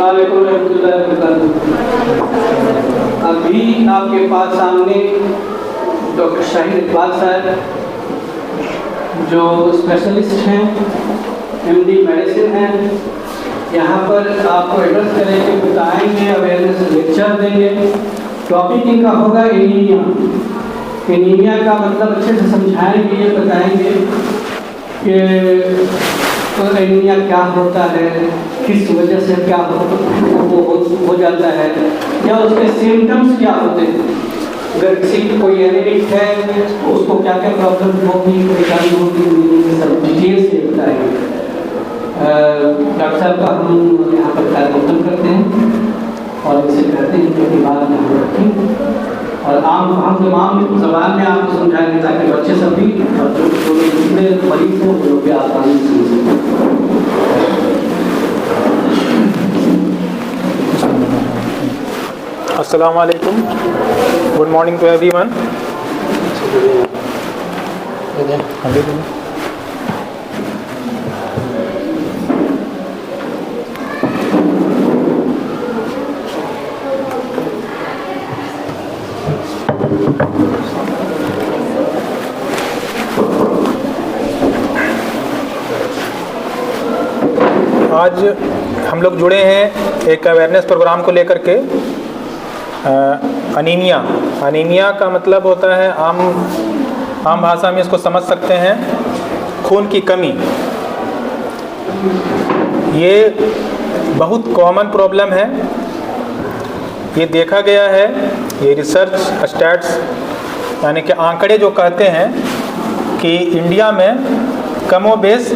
अस्सलामुअलैकुम रहमतुल्लाहि व बरकातुहू। अभी आपके पास सामने डॉक्टर शाहिद इकबाल साहब जो स्पेशलिस्ट हैं, एमडी मेडिसिन हैं, यहाँ पर आपको एड्रेस करेंगे, बताएंगे, अवेयरनेस लेक्चर देंगे। टॉपिक इनका होगा एनीमिया। एनीमिया का मतलब अच्छे से समझाएंगे, ये बताएंगे कि तो एनीमिया क्या होता है, किस वजह से क्या हो जाता है, या उसके सिम्टम्स क्या होते हैं। अगर किसी की कोई एनीमिक है उसको क्या क्या प्रॉब्लम होगी, परेशानी होगी, सब डिटेल से बताएंगे। डॉक्टर साहब का हम यहाँ पर कार्यक्रम करते हैं और इनसे कहते हैं कि बात ध्यान रखें और हम तमाम जबान में आपको समझाएंगे ताकि बच्चे सभी और जो दूसरे मरीज हैं वो लोग भी आसानी से समझें। अस्सलाम वालेकुम, गुड मॉर्निंग टू एवरीवन। आज हम लोग जुड़े हैं एक अवेयरनेस प्रोग्राम को लेकर के। अनीमिया का मतलब होता है, आम भाषा में इसको समझ सकते हैं, खून की कमी। ये बहुत कॉमन प्रॉब्लम है, ये देखा गया है। ये रिसर्च स्टैट्स यानी कि आंकड़े जो कहते हैं कि इंडिया में कमोबेश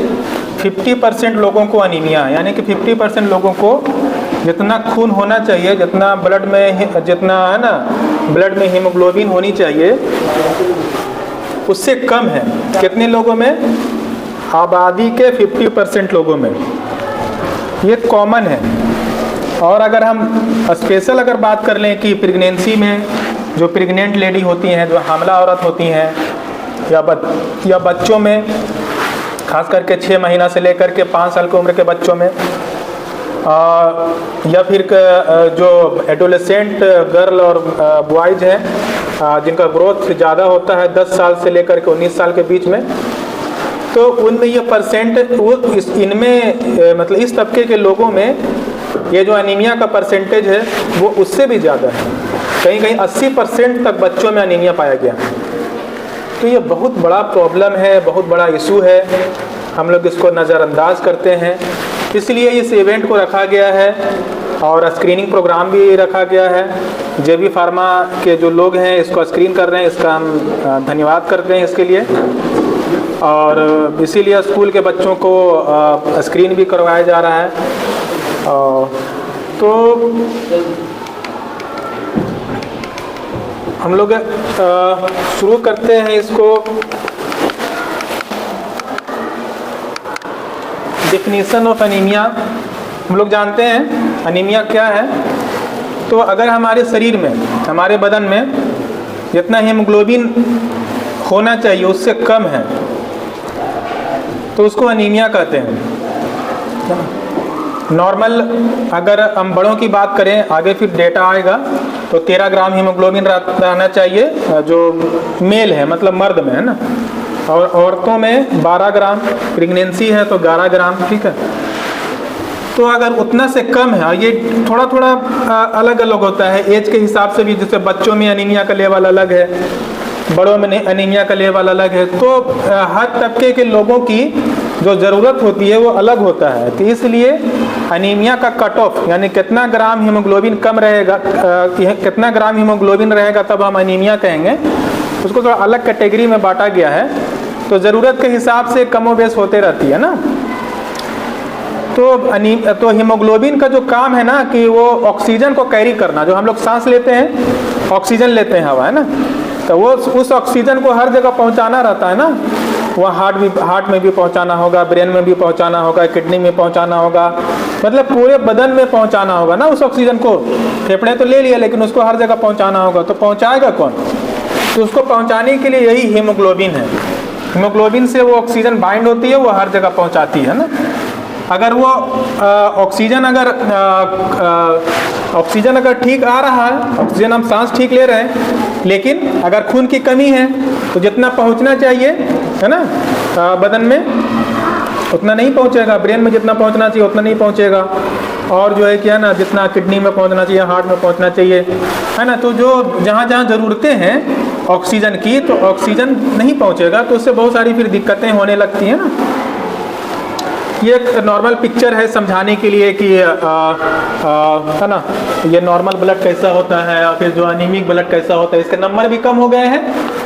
50% लोगों को अनीमिया है, यानी कि 50% लोगों को जितना खून होना चाहिए, जितना ब्लड में हीमोग्लोबिन होनी चाहिए उससे कम है। कितने लोगों में? आबादी के 50% लोगों में। ये कॉमन है। और अगर हम स्पेशल अगर बात कर लें कि प्रेगनेंसी में जो प्रेग्नेंट लेडी होती हैं, जो हामला औरत होती हैं, या बच्चों में, खास करके 6 महीना से लेकर के 5 साल की उम्र के बच्चों में, या फिर जो एडोलेसेंट गर्ल और बॉयज हैं जिनका ग्रोथ ज़्यादा होता है 10 साल से लेकर के 19 साल के बीच में, तो उनमें ये परसेंट इनमें मतलब इस तबके के लोगों में ये जो अनीमिया का परसेंटेज है वो उससे भी ज़्यादा है। कहीं कहीं 80% तक बच्चों में अनीमिया पाया गया। तो ये बहुत बड़ा प्रॉब्लम है, बहुत बड़ा इशू है। हम लोग इसको नज़रअंदाज करते हैं, इसलिए इस इवेंट को रखा गया है और स्क्रीनिंग प्रोग्राम भी रखा गया है। जेबी फार्मा के जो लोग हैं इसको स्क्रीन कर रहे हैं, इसका हम धन्यवाद करते हैं इसके लिए। और इसीलिए स्कूल के बच्चों को स्क्रीन भी करवाया जा रहा है। तो हम लोग शुरू करते हैं इसको। डेफिनेशन ऑफ अनीमिया, हम लोग जानते हैं अनीमिया क्या है। तो अगर हमारे शरीर में, हमारे बदन में जितना हीमोग्लोबिन होना चाहिए उससे कम है तो उसको अनीमिया कहते हैं। नॉर्मल अगर हम बड़ों की बात करें, आगे फिर डेटा आएगा, तो 13 ग्राम हीमोग्लोबिन रहना चाहिए जो मेल है, मतलब मर्द में है ना, और औरतों में 12 ग्राम, प्रेगनेंसी है तो 11 ग्राम, ठीक है। तो अगर उतना से कम है, और ये थोड़ा थोड़ा अलग अलग होता है एज के हिसाब से भी, जैसे बच्चों में अनीमिया का लेवल अलग है, बड़ों में अनीमिया का लेवल अलग है। तो हर तबके के लोगों की जो ज़रूरत होती है वो अलग होता है। तो इसलिए अनीमिया का कट ऑफ, यानी कितना ग्राम हीमोग्लोबिन कम रहेगा, कितना ग्राम हीमोग्लोबिन रहेगा तब हम अनीमिया कहेंगे, उसको थोड़ा अलग कैटेगरी में बांटा गया है। तो ज़रूरत के हिसाब से कमोबेश होते रहती है ना। तो हीमोग्लोबिन का जो काम है ना कि वो ऑक्सीजन को कैरी करना, जो हम लोग सांस लेते हैं, ऑक्सीजन लेते हैं हवा, है ना, तो वो उस ऑक्सीजन को हर जगह पहुंचाना रहता है ना। वह हार्ट में भी पहुंचाना होगा, ब्रेन में भी पहुंचाना होगा, किडनी में पहुंचाना होगा, मतलब पूरे बदन में पहुंचाना होगा ना उस ऑक्सीजन को। फेफड़े तो ले लिया लेकिन उसको हर जगह पहुंचाना होगा, तो पहुंचाएगा कौन? तो उसको पहुंचाने के लिए यही हीमोग्लोबिन है। हीमोग्लोबिन से वो ऑक्सीजन बाइंड होती है, वो हर जगह पहुंचाती है ना। अगर वो ऑक्सीजन अगर ठीक आ रहा है, ऑक्सीजन हम सांस ठीक ले रहे हैं, लेकिन अगर खून की कमी है तो जितना पहुंचना चाहिए है ना बदन में उतना नहीं पहुंचेगा, ब्रेन में जितना पहुंचना चाहिए उतना नहीं पहुंचेगा, और जो है क्या ना जितना किडनी में पहुंचना चाहिए, हार्ट में पहुंचना चाहिए, है ना। तो जो जहाँ जहाँ ज़रूरतें हैं ऑक्सीजन की, तो ऑक्सीजन नहीं पहुंचेगा, तो उससे बहुत सारी फिर दिक्कतें होने लगती हैं ना। ये एक नॉर्मल पिक्चर है समझाने के लिए कि है ना, ये नॉर्मल ब्लड कैसा होता है और फिर जो एनीमिक ब्लड कैसा होता है। इसके नंबर भी कम हो गए हैं।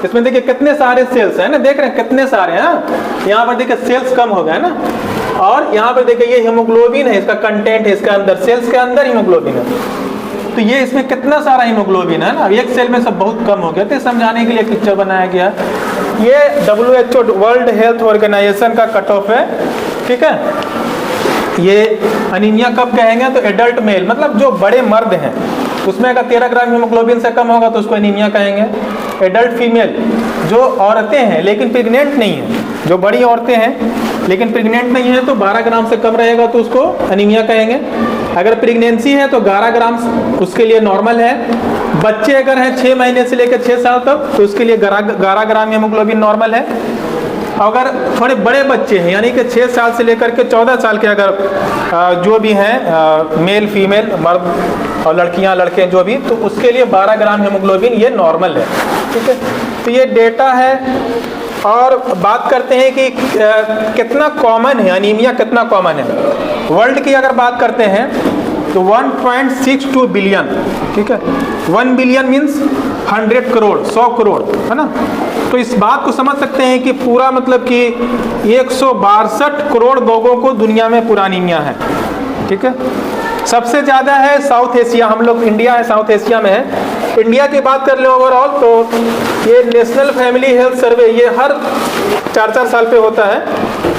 इसमें देखिए कितने सारे सेल्स हैं ना, देख रहे हैं कितने सारे हैं। यहाँ पर देखिए सेल्स कम हो गए ना, और यहाँ पर देखिए ये हीमोग्लोबिन है, इसका कंटेंट है इसके अंदर, सेल्स के अंदर हीमोग्लोबिन है। तो ये इसमें कितना सारा हीमोग्लोबिन है ना, एक सेल में सब बहुत कम हो गया। तो समझाने के लिए पिक्चर बनाया गया। ये WHO वर्ल्ड हेल्थ ऑर्गेनाइजेशन का कट ऑफ है, ठीक है। ये अनीमिया कब कहेंगे तो एडल्ट मेल, मतलब जो बड़े मर्द हैं उसमें अगर 13 ग्राम हीमोग्लोबिन से कम होगा तो उसको एनीमिया कहेंगे। एडल्ट फीमेल जो औरतें हैं लेकिन प्रेग्नेंट नहीं है, जो बड़ी औरतें हैं लेकिन प्रेग्नेंट नहीं है, तो 12 ग्राम से कम रहेगा तो उसको अनीमिया कहेंगे। अगर प्रेगनेंसी है तो 11 ग्राम उसके लिए नॉर्मल है। बच्चे अगर हैं 6 महीने से लेकर 6 साल तक तो उसके लिए 11 ग्राम हीमोग्लोबिन नॉर्मल है। अगर थोड़े बड़े बच्चे हैं यानी कि 6 साल से लेकर के 14 साल के अगर जो भी हैं मेल फीमेल मर्द और लड़कियां लड़के जो भी, तो उसके लिए 12 ग्राम हीमोग्लोबिन ये नॉर्मल है, ठीक है। तो ये डेटा है। और बात करते हैं कि कितना कॉमन है अनीमिया, कितना कॉमन है। वर्ल्ड की अगर बात करते हैं तो 1.62 बिलियन, ठीक है। 1 बिलियन मीन्स 100 करोड़, 100 करोड़, है ना। तो इस बात को समझ सकते हैं कि पूरा मतलब कि 162 करोड़ लोगों को दुनिया में पूरा अनीमिया है, ठीक है। सबसे ज़्यादा है साउथ एशिया, हम लोग इंडिया है साउथ एशिया में है। इंडिया की बात कर ले ओवरऑल तो ये नेशनल फैमिली हेल्थ सर्वे ये हर 4-4 साल पे होता है।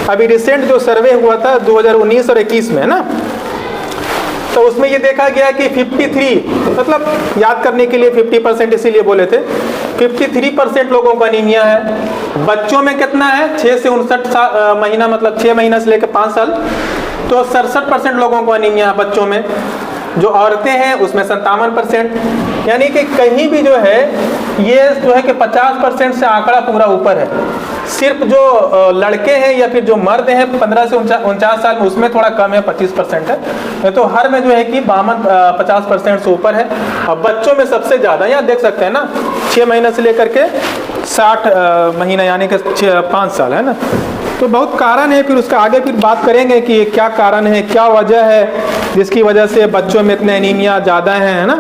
अभी रिसेंट जो सर्वे हुआ था 2019 और 21 में, है ना, तो उसमें ये देखा गया कि 53, मतलब याद करने के लिए 50% इसीलिए बोले थे, 53% लोगों को अनीमिया है। बच्चों में कितना है 6 से 59 महीना, मतलब 6 महीना से लेकर 5 साल, तो 67% लोगों को अनीमिया है बच्चों में। जो औरतें हैं उसमें 57%, यानी कि कहीं भी जो है ये जो है कि 50% से आंकड़ा पूरा ऊपर है। सिर्फ जो लड़के हैं या फिर जो मर्द हैं 15 से 49 साल में उसमें थोड़ा कम है, 25% है। तो हर में जो है कि 50% से ऊपर है। और बच्चों में सबसे ज़्यादा, यहाँ देख सकते हैं ना, 6 महीने से लेकर के 60 महीना यानी कि 5 साल, है ना। तो बहुत कारण है, फिर उसका आगे फिर बात करेंगे कि क्या कारण है, क्या वजह है जिसकी वजह से बच्चों में इतने एनीमिया ज़्यादा है ना।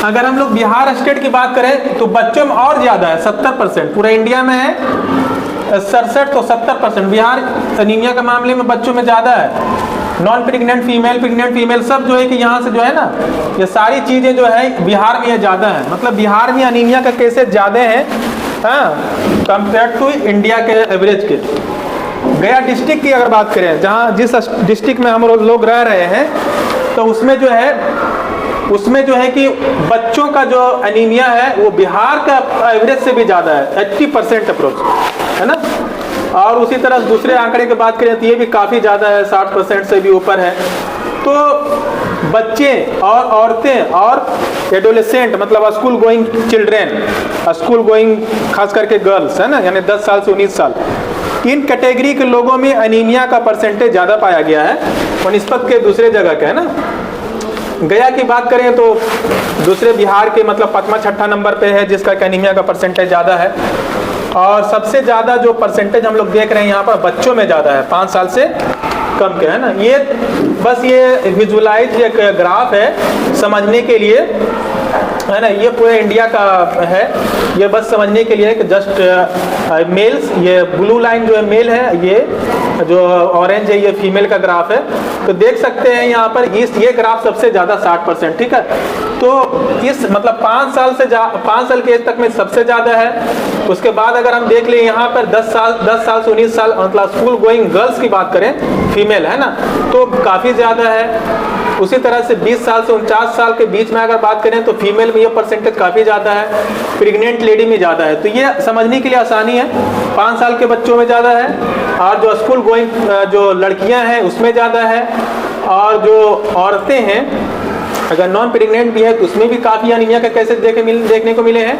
अगर हम लोग बिहार स्टेट की बात करें तो बच्चों में और ज़्यादा है, 70%। पूरा इंडिया में है 67, तो 70% बिहार एनीमिया के मामले में बच्चों में ज़्यादा है। Non pregnant female, pregnant female सब जो है कि यहाँ से जो है ना, ये सारी चीज़ें जो है बिहार में ये ज़्यादा है। मतलब बिहार में अनीमिया का केसेस ज़्यादा हैं, हाँ, कंपेयर टू इंडिया के एवरेज के। गया डिस्ट्रिक्ट की अगर बात करें, जहाँ जिस डिस्ट्रिक्ट में हम लोग रह रहे हैं, तो उसमें जो है कि बच्चों का जो अनीमिया है वो बिहार का एवरेज से भी ज़्यादा है, 80% अप्रोच, है ना। और उसी तरह दूसरे आंकड़े की बात करें तो ये भी काफ़ी ज़्यादा है, 60% से भी ऊपर है। तो बच्चे और औरतें और एडोलेसेंट, मतलब school going children, school going खास करके गर्ल्स, है ना, यानी 10 साल से 19 साल, इन कैटेगरी के लोगों में अनीमिया का परसेंटेज ज़्यादा पाया गया है और निस्बत के दूसरे जगह के, है ना। गया की बात करें तो दूसरे बिहार के मतलब 5वां-6वां नंबर पे है जिसका एनीमिया का परसेंटेज ज़्यादा है। और सबसे ज़्यादा जो परसेंटेज हम लोग देख रहे हैं यहाँ पर बच्चों में ज़्यादा है, 5 साल से कम के, है ना। ये बस ये विजुलाइज एक ग्राफ है समझने के लिए, है ना। ये पूरे इंडिया का है, ये बस समझने के लिए कि जस्ट मेल्स, ये ब्लू लाइन जो है मेल है, ये जो ऑरेंज है ये फीमेल का ग्राफ है। तो देख सकते हैं यहाँ पर ये ग्राफ सबसे ज़्यादा 60%, ठीक है। तो इस मतलब 5 साल के एज तक में सबसे ज़्यादा है। उसके बाद अगर हम देख लें यहाँ पर 10 साल से 19 साल मतलब स्कूल गोइंग गर्ल्स की बात करें, फीमेल है ना, तो काफ़ी ज़्यादा है। उसी तरह से 20 साल से 49 साल के बीच में अगर बात करें तो फीमेल में ये परसेंटेज काफ़ी ज़्यादा है, प्रेग्नेंट लेडी में ज़्यादा है। तो ये समझने के लिए आसानी है, 5 साल के बच्चों में ज़्यादा है, और जो स्कूल गोइंग जो लड़कियां हैं उसमें ज़्यादा है, और जो औरतें हैं अगर नॉन प्रेग्नेंट भी है तो उसमें भी काफ़ी अनीमिया के केसेस देखने को मिले हैं,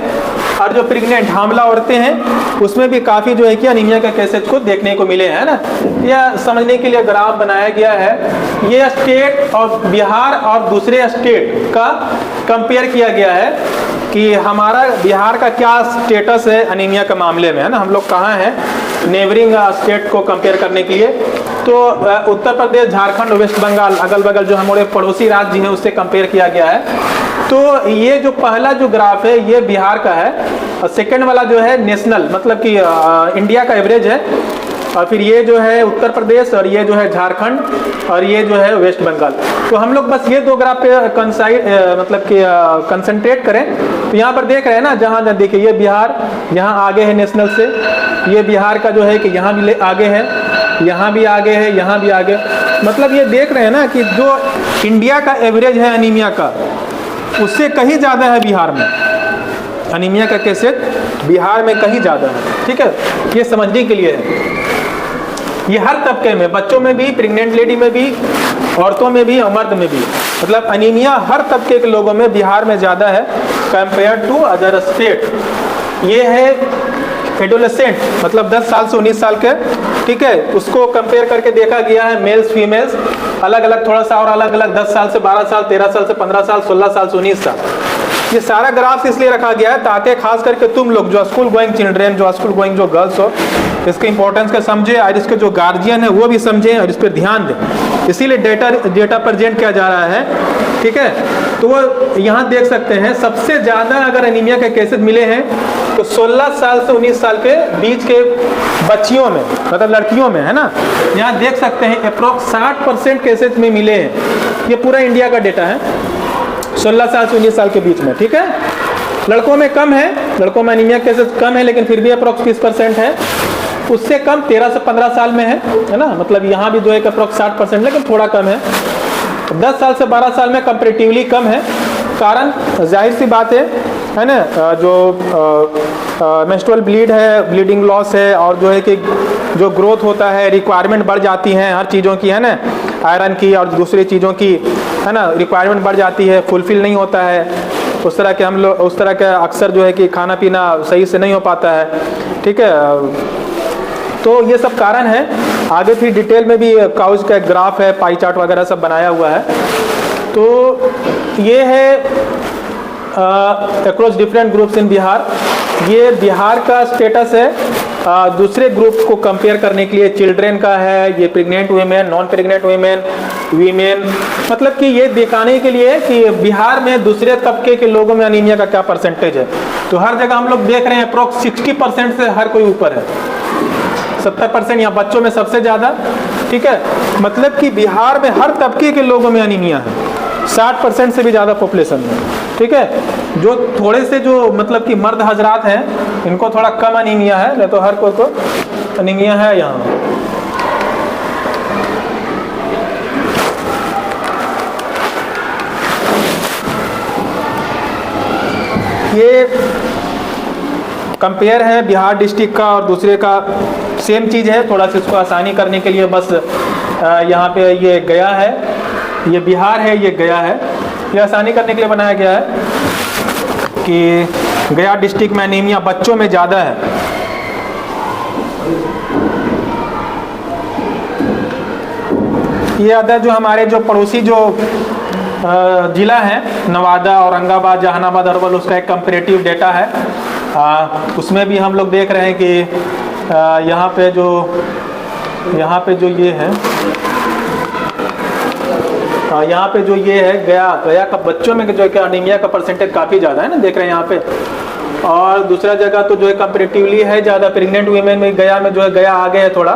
और जो प्रेग्नेंट हामला औरतें हैं उसमें भी काफ़ी जो है कि अनीमिया के केसेस को देखने को मिले हैं ना। यह समझने के लिए ग्राफ बनाया गया है। ये स्टेट और बिहार और दूसरे स्टेट का कंपेयर किया गया है कि हमारा बिहार का क्या स्टेटस है अनीमिया के मामले में, है ना, हम लोग कहाँ हैं नेबरिंग स्टेट को कंपेयर करने के लिए। तो उत्तर प्रदेश, झारखंड, वेस्ट बंगाल, अगल बगल जो हमारे पड़ोसी राज्य हैं उससे कंपेयर किया गया है। तो ये जो पहला जो ग्राफ है ये बिहार का है, और सेकेंड वाला जो है नेशनल मतलब कि इंडिया का एवरेज है, और फिर ये जो है उत्तर प्रदेश, और ये जो है झारखंड, और ये जो है वेस्ट बंगाल। तो हम लोग बस ये 2 ग्राफ पे मतलब कि कंसंट्रेट करें तो यहाँ पर देख रहे हैं ना, जहाँ देखिए ये बिहार यहाँ आगे है नेशनल से, ये बिहार का जो है कि यहाँ भी आगे है, यहाँ भी आगे है, यहाँ भी आगे, मतलब ये देख रहे हैं ना कि जो इंडिया का एवरेज है अनीमिया का उससे कहीं ज़्यादा है बिहार में, अनीमिया का केसेस बिहार में कहीं ज़्यादा है। ठीक है, ये समझने के लिए है। ये हर तबके में, बच्चों में भी, प्रेग्नेंट लेडी में भी, औरतों में भी और मर्द में भी, मतलब अनीमिया हर तबके के लोगों में बिहार में ज़्यादा है कंपेयर टू अदर स्टेट। ये है एडोलेसेंट मतलब 10 साल से 19 साल के, ठीक है, उसको कंपेयर करके देखा गया है मेल्स फीमेल्स अलग अलग, थोड़ा सा और अलग अलग, 10 साल से 12 साल, 13 साल से 15 साल, 16 साल से 19 साल। ये सारा ग्राफ इसलिए रखा गया है ताकि खास करके तुम लोग जो स्कूल गोइंग चिल्ड्रेन, जो स्कूल गोइंग जो गर्ल्स हो, इसके इंपॉर्टेंस को समझे, और इसके जो गार्जियन है वो भी समझें और इस पर ध्यान दें। इसीलिए डेटा प्रेजेंट किया जा रहा है। ठीक है, तो वो यहाँ देख सकते हैं सबसे ज़्यादा अगर एनीमिया के केसेस मिले हैं तो 16 साल से 19 साल के बीच के बच्चियों में, मतलब लड़कियों में, है ना। यहाँ देख सकते हैं अप्रोक्स 60% केसेस में मिले हैं। ये पूरा इंडिया का डेटा है 16 साल से 19 साल के बीच में। ठीक है, लड़कों में कम है, लड़कों में एनीमिया केसेस कम है, लेकिन फिर भी अप्रोक्स 30% है। उससे कम 13 से 15 साल में है ना, मतलब यहाँ भी जो है अप्रोक्स 60%, लेकिन थोड़ा कम है। 10 साल से 12 साल में कंपेरेटिवली कम है। कारण जाहिर सी बात है ना, जो मेंस्ट्रुअल ब्लीड है, ब्लीडिंग लॉस है, और जो है कि जो ग्रोथ होता है, रिक्वायरमेंट बढ़ जाती हैं हर चीज़ों की, है ना, आयरन की और दूसरी चीज़ों की, है ना, रिक्वायरमेंट बढ़ जाती है, फुलफिल नहीं होता है उस तरह के, हम लोग उस तरह का अक्सर जो है कि खाना पीना सही से नहीं हो पाता है। ठीक है, तो ये सब कारण है। आगे फिर डिटेल में भी काउज का ग्राफ है, पाई चार्ट वगैरह सब बनाया हुआ है। तो ये है across different groups in Bihar. ये बिहार का स्टेटस है। दूसरे ग्रुप को कंपेयर करने के लिए चिल्ड्रेन का है, ये pregnant women, non pregnant women, मतलब कि ये दिखाने के लिए कि बिहार में दूसरे तबके के लोगों में अनीमिया का क्या परसेंटेज है। तो हर जगह हम लोग देख रहे हैं अप्रोक्स 60% से हर कोई ऊपर है, 70% यहाँ बच्चों में सबसे ज़्यादा। ठीक है, मतलब कि बिहार में हर तबके के लोगों में अनीमिया है, 60% से भी ज़्यादा पॉपुलेशन में। ठीक है, जो थोड़े से जो मतलब कि मर्द हजरात हैं इनको थोड़ा कम अनीमिया है, नहीं तो हर कोई को अनीमिया है यहाँ। ये कंपेयर है बिहार डिस्ट्रिक्ट का और दूसरे का, सेम चीज़ है, थोड़ा सा इसको आसानी करने के लिए बस यहाँ पे ये गया है, ये बिहार है, ये गया है। ये आसानी करने के लिए बनाया गया है कि गया डिस्ट्रिक्ट में एनीमिया बच्चों में ज़्यादा है। ये अदर जो हमारे जो पड़ोसी जो ज़िला है, नवादा, औरंगाबाद, जहानाबाद, अरवल, उसका एक कंपेरेटिव डेटा है। उसमें भी हम लोग देख रहे हैं कि यहाँ पे जो ये है, यहाँ पे जो ये है गया का बच्चों में जो है अनीमिया का परसेंटेज काफ़ी ज़्यादा है ना, देख रहे हैं यहाँ पे। और दूसरा जगह तो जो है कंपेरेटिवली है ज़्यादा, प्रेग्नेंट वीमेन में गया में जो है गया आगे है थोड़ा,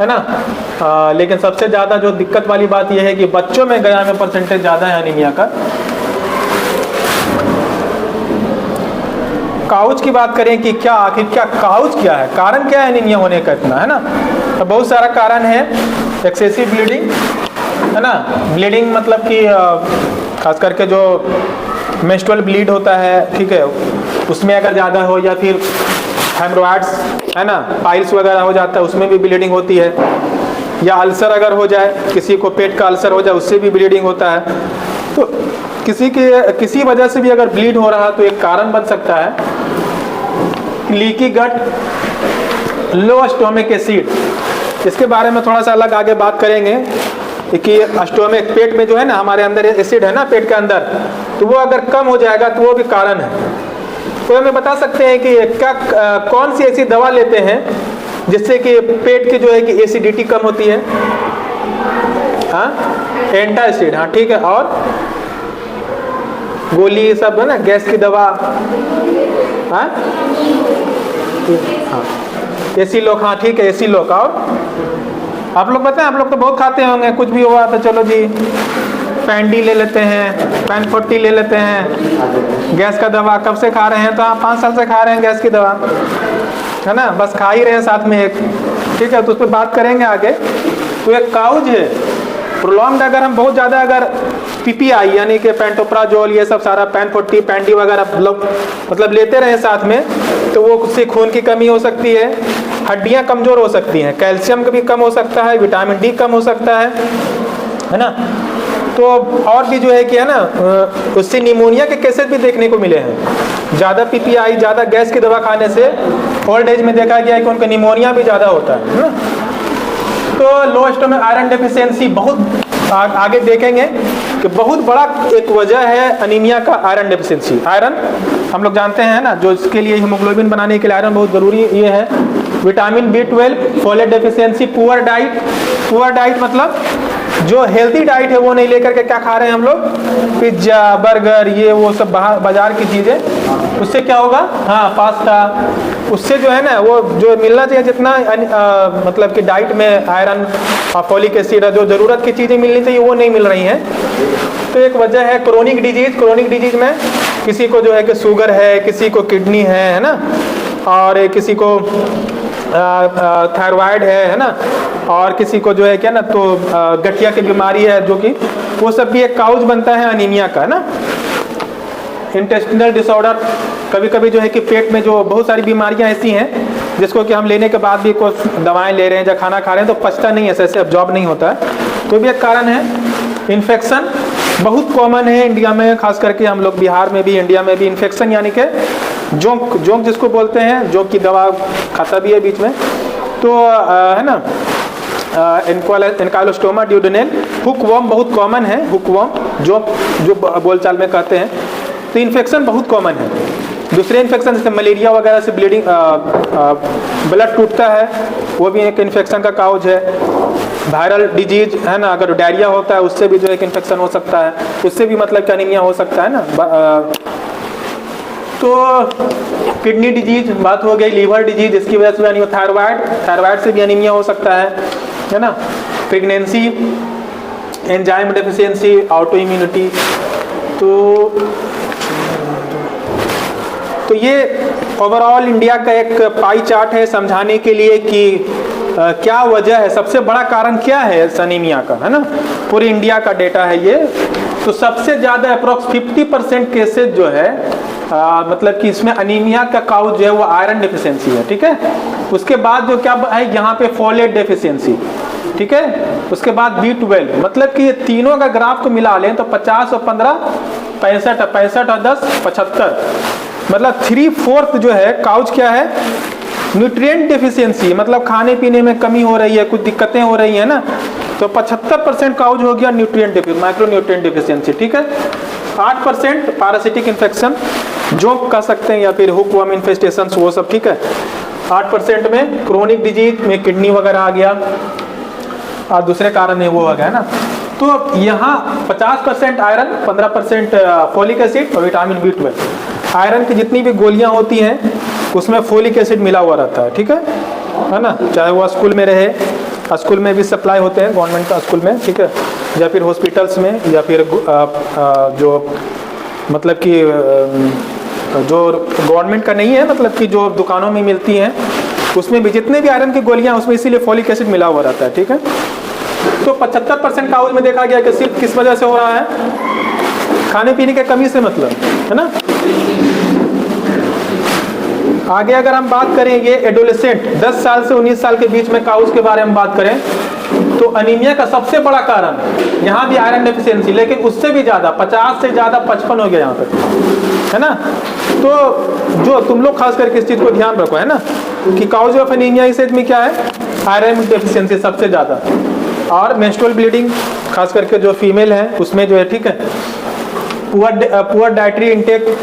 है ना। लेकिन सबसे ज़्यादा जो दिक्कत वाली बात यह है कि बच्चों में गया में परसेंटेज ज़्यादा है अनीमिया का। काउच की बात करें कि क्या आखिर क्या काउच क्या है, कारण क्या है एनीमिया होने का इतना, है ना। तो बहुत सारा कारण है। एक्सेसिव ब्लीडिंग, है ना। ब्लीडिंग मतलब कि खास करके जो मेंस्ट्रुअल ब्लीड होता है, ठीक है, उसमें अगर ज़्यादा हो, या फिर हेमरोइड्स, है ना, पाइल्स वगैरह हो जाता है, उसमें भी ब्लीडिंग होती है। या अल्सर अगर हो जाए, किसी को पेट का अल्सर हो जाए, उससे भी ब्लीडिंग होता है। तो किसी वजह से भी अगर ब्लीड हो रहा है तो एक कारण बन सकता है लीकी गट, लो स्टोमिक एसिड। इसके बारे में थोड़ा सा अलग आगे बात करेंगे कि स्टोमिक, पेट में जो है ना हमारे अंदर एसिड है ना पेट के अंदर, तो वो अगर कम हो जाएगा तो वो भी कारण है। तो हमें बता सकते हैं कि क्या कौन सी ऐसी दवा लेते हैं जिससे कि पेट की जो है कि एसिडिटी कम होती है। हाँ, एंटासिड, हाँ ठीक है। और गोली सब है ना, गैस की दवा, हाँ एसिलोक, हाँ ठीक है एसिलोक। और आप लोग बताएं, आप लोग तो बहुत खाते होंगे, कुछ भी हुआ तो चलो जी पैंडी ले लेते हैं, पैन40 ले लेते हैं। गैस का दवा कब से खा रहे हैं? तो आप 5 साल से खा रहे हैं गैस की दवा, है ना, बस खा ही रहे हैं साथ में एक, ठीक है। तो उस पर बात करेंगे आगे। तो एक काउज है प्रोलॉन्ग्ड, अगर हम बहुत ज़्यादा अगर पीपीआई यानी कि पेंटोप्राजोल, ये सब सारा पैन40 पैंडी वगैरह मतलब लेते रहे साथ में, तो वो उससे खून की कमी हो सकती है, हड्डियां कमज़ोर हो सकती हैं, कैल्शियम भी कम हो सकता है, विटामिन डी कम हो सकता है ना। तो और भी जो है कि है ना, उससे निमोनिया के केसेस भी देखने को मिले हैं। ज़्यादा पीपीआई, ज़्यादा गैस की दवा खाने से ओल्ड एज में देखा गया है कि उनका निमोनिया भी ज़्यादा होता है ना। तो लो स्टोमिक आयरन डेफिशिएंसी बहुत आगे देखेंगे कि बहुत बड़ा एक वजह है अनीमिया का आयरन डेफिशिएंसी। आयरन हम लोग जानते हैं ना, जो इसके लिए हीमोग्लोबिन बनाने के लिए आयरन बहुत ज़रूरी ये है। Vitamin B12, folate deficiency, poor diet मतलब जो हेल्थी डाइट है वो नहीं लेकर के क्या खा रहे हैं हम लोग, पिज्ज़ा, बर्गर, ये वो सब बाजार की चीज़ें, उससे क्या होगा, हाँ पास्ता, उससे जो है ना वो जो मिलना चाहिए जितना मतलब कि डाइट में आयरन और फॉलिक एसिड, जो ज़रूरत की चीज़ें मिलनी चाहिए वो नहीं मिल रही हैं। तो एक वजह है क्रोनिक डिजीज में किसी को जो है कि शुगर है, किसी को किडनी है ना, और किसी को थायराइड है ना, और किसी को जो है क्या ना तो गठिया की बीमारी है, जो कि वो सब भी एक काउज बनता है अनीमिया का, है ना। इंटेस्टिनल डिसऑर्डर, कभी कभी जो है कि पेट में जो बहुत सारी बीमारियां ऐसी हैं जिसको कि हम लेने के बाद भी कुछ दवाएं ले रहे हैं या खाना खा रहे हैं तो पचता नहीं है, ऐसे अब्जॉर्ब नहीं होता है, तो भी एक कारण है। इन्फेक्शन बहुत कॉमन है इंडिया में, खास करके हम लोग बिहार में भी, इंडिया में भी। इन्फेक्शन यानी कि जोंक जिसको बोलते हैं, जोंक की दवा खाता भी है बीच में, तो है ना, एनकाइलोस्टोमा ड्यूडेनल, हुकवर्म बहुत कॉमन है, हुकवर्म जो बोलचाल में कहते हैं। तो इन्फेक्शन बहुत कॉमन है। दूसरे इन्फेक्शन जैसे मलेरिया वगैरह से ब्लीडिंग, ब्लड टूटता है, वो भी एक इन्फेक्शन का काउज है। वायरल डिजीज है ना, अगर डायरिया होता है उससे भी जो एक इन्फेक्शन हो सकता है, उससे भी मतलब कि अनीमिया हो सकता है ना। तो किडनी डिजीज बात हो गई, लीवर डिजीज, इसकी वजह से यानी थायराइड से भी अनीमिया हो सकता है ना। Pregnancy, enzyme deficiency, auto immunity. तो ये ओवरऑल इंडिया का एक पाई चार्ट है समझाने के लिए कि क्या वजह है, सबसे बड़ा कारण क्या है अनीमिया का, है ना। पूरी इंडिया का डेटा है ये। तो सबसे ज़्यादा अप्रोक्स 50% केसेज जो है मतलब कि इसमें अनीमिया का काउज जो है वो आयरन डेफिशिएंसी है, ठीक है। उसके बाद जो क्या है यहाँ पे फोलेट डेफिशिएंसी, ठीक है। उसके बाद B12, मतलब कि ये तीनों का ग्राफ को मिला लें तो 50 और 15 65 और 10 75, मतलब 3/4 जो है काउज क्या है, न्यूट्रिएंट डेफिशिएंसी, मतलब खाने पीने में कमी हो रही है, कुछ दिक्कतें हो रही है ना, तो 75% काउज हो गया nutrient deficiency, micro nutrient deficiency, ठीक है। 8% पैरासिटिक इन्फेक्शन जो कह सकते हैं, या फिर हुकवर्म इन्फेस्टेशन, वो सब, ठीक है। 8% में क्रोनिक डिजीज में किडनी वगैरह आ गया, और दूसरे कारण है वो आ गया ना। तो यहाँ 50% आयरन, 15% फोलिक एसिड और विटामिन B12। आयरन की जितनी भी गोलियाँ होती हैं उसमें फोलिक एसिड मिला हुआ रहता है, ठीक है ना। चाहे वो स्कूल में रहे, स्कूल में भी सप्लाई होते हैं गवर्नमेंट का स्कूल में, ठीक है, या फिर हॉस्पिटल्स में, या फिर जो मतलब कि जो गवर्नमेंट का नहीं है, मतलब कि जो दुकानों में मिलती हैं, उसमें भी जितने भी आयरन की गोलियां उसमें इसीलिए फॉलिक एसिड मिला हुआ रहता है, ठीक है। तो 75% काउज में देखा गया कि सिर्फ किस वजह से हो रहा है, खाने पीने की कमी से, मतलब है ना। आगे अगर हम बात करें ये एडोलेसेंट 10 साल से 19 साल के बीच में काउज के बारे में बात करें, तो अनीमिया का सबसे बड़ा कारण यहाँ भी आयरन डेफिशिएंसी, लेकिन उससे भी ज़्यादा 50 से ज़्यादा 55 हो गया यहाँ पर, है ना। तो जो तुम लोग खास करके इस चीज़ को ध्यान रखो, है ना, कि काउज ऑफ एनीमिया इस एज में क्या है, आयरन डेफिशिएंसी सबसे ज़्यादा, और मेंस्ट्रुअल ब्लीडिंग खास करके जो फीमेल है उसमें जो है, ठीक है। पुअर डाइटरी इंटेक,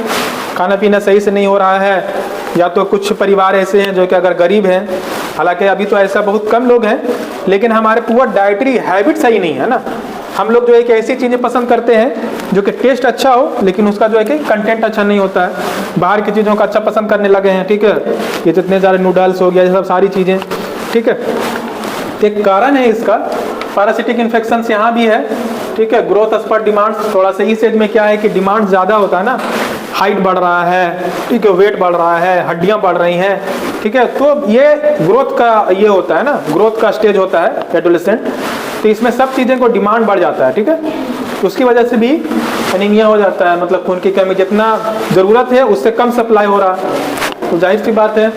खाना पीना सही से नहीं हो रहा है, या तो कुछ परिवार ऐसे हैं जो कि अगर गरीब हैं, हालांकि अभी तो ऐसा बहुत कम लोग हैं, लेकिन हमारे पुअर डाइटरी हैबिट सही नहीं है ना। हम लोग जो है कि ऐसी चीज़ें पसंद करते हैं जो कि टेस्ट अच्छा हो, लेकिन उसका जो है कि कंटेंट अच्छा नहीं होता है, बाहर की चीज़ों का अच्छा पसंद करने लगे हैं, ठीक है। ये जितने सारे नूडल्स हो गया, ये सब सारी चीज़ें, ठीक है। तो एक कारण है इसका पैरासिटिक इन्फेक्शन यहाँ भी है, ठीक है। ग्रोथ स्पर डिमांड्स, थोड़ा सा इस एज में क्या है कि डिमांड ज़्यादा होता है ना, हाइट बढ़ रहा है, ठीक है, वेट बढ़ रहा है, हड्डियां बढ़ रही हैं, ठीक है। तो ये ग्रोथ का ये होता है ना, ग्रोथ का स्टेज होता है एडोलेसेंट, तो इसमें सब चीज़ें को डिमांड बढ़ जाता है, ठीक है। तो उसकी वजह से भी एनीमिया हो जाता है, मतलब खून की कमी, जितना ज़रूरत है उससे कम सप्लाई हो रहा, तो जाहिर सी बात है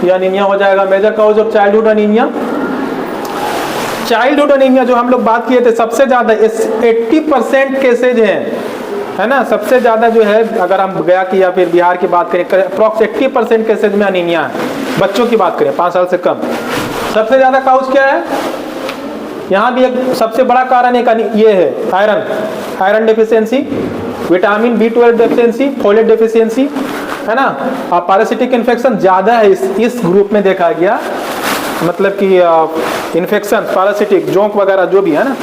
ये एनीमिया हो जाएगा। Major cause of childhood anaemia, childhood anaemia जो हम लोग बात किए थे, सबसे ज़्यादा 80% केसेज हैं, है ना। सबसे ज़्यादा जो है, अगर हम गया की या फिर बिहार की बात करें, अप्रॉक्स 80% केसेज में एनीमिया है। बच्चों की बात करें 5 साल से कम, सबसे ज़्यादा काउज क्या है, यहाँ भी एक सबसे बड़ा कारण एक ये है iron deficiency, vitamin B12 deficiency, folate deficiency, है ना। और पैरासिटिक इन्फेक्शन ज़्यादा है इस ग्रुप में देखा गया, मतलब कि इन्फेक्शन पैरासिटिक जोंक वगैरह जो भी है ना,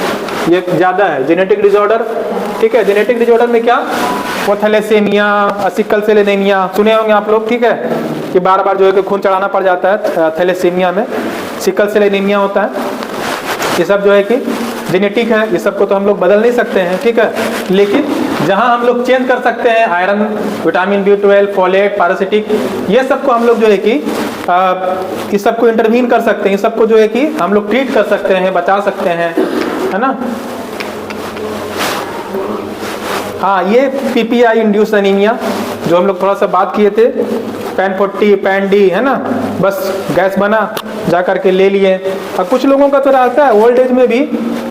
ये ज़्यादा है। जेनेटिक डिसऑर्डर, ठीक है, जेनेटिक डिसऑर्डर में क्या, वो थैलेसीमिया, सिकल सेल एनीमिया सुने होंगे आप लोग, ठीक है, कि बार बार जो है कि खून चढ़ाना पड़ जाता है थैलेसीमिया में, सिकल सेल एनीमिया होता है, ये सब जो है कि जेनेटिक है, ये सब को तो हम लोग बदल नहीं सकते हैं, ठीक है। लेकिन जहां हम लोग चेंज कर सकते हैं, iron, vitamin B12, folate, parasitic, ये सब को हम लोग जो है कि इस सब को इंटरवीन कर सकते हैं, इस सब को जो है कि हम लोग ट्रीट कर सकते हैं, बचा सकते हैं, है ना। हाँ, ये PPI इंड्यूस एनीमिया जो हम लोग थोड़ा सा बात किए थे, पैन 40, पैन डी, है ना, बस गैस बना जा करके ले लिए। और कुछ लोगों का तो रहता है ओल्ड एज में भी,